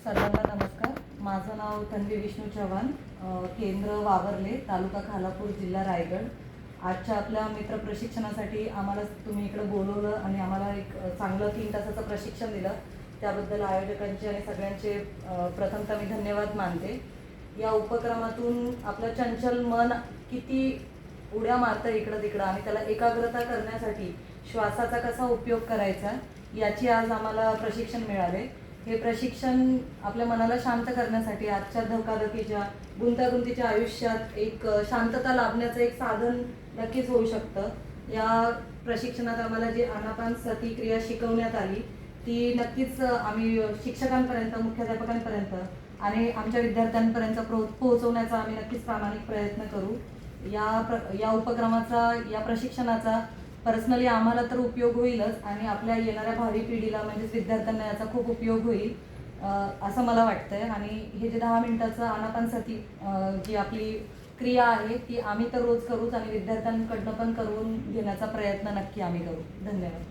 सर्वांना नमस्कार. माझं नाव तन्वी विष्णू चव्हाण, केंद्र वावरले, तालुका खालापूर, जिल्हा रायगड. आजच्या आपल्या मित्र प्रशिक्षणासाठी आम्हाला तुम्ही इकडे बोलवलं आणि आम्हाला एक चांगलं 3 तासाचं प्रशिक्षण दिलं. त्याबद्दल आयोजकांचे आणि सगळ्यांचे प्रथमतः मी धन्यवाद मानते. या उपक्रमातून आपलं चंचल मन किती उड्या मारतं इकडं तिकडं आणि त्याला एकाग्रता करण्यासाठी श्वासाचा कसा उपयोग करायचा याची आज आम्हाला प्रशिक्षण मिळाले. हे प्रशिक्षण आपल्या मनाला शांत करण्यासाठी आजच्या धकाधकीच्या गुंतागुंतीच्या आयुष्यात एक शांतता लाभण्याचं एक साधन नक्कीच होऊ शकतं. या प्रशिक्षणात आम्हाला जी आनापानसती क्रिया शिकवण्यात आली ती नक्कीच आम्ही शिक्षकांपर्यंत, मुख्याध्यापकांपर्यंत आणि आमच्या विद्यार्थ्यांपर्यंत पोहोचवण्याचा आम्ही नक्कीच प्रामाणिक प्रयत्न करू. या उपक्रमाचा, या प्रशिक्षणाचा पर्सनली आम्हाला तर उपयोग होईलच आणि आपल्या येणाऱ्या भावी पिढीला म्हणजेच विद्यार्थ्यांना याचा खूप उपयोग होईल असं मला वाटतंय. आणि हे जे 10 मिनिटाचं आनापानसती जी आपली क्रिया आहे ती आम्ही तर रोज करूच आणि विद्यार्थ्यांकडनं पण करून घेण्याचा प्रयत्न नक्की आम्ही करू. धन्यवाद.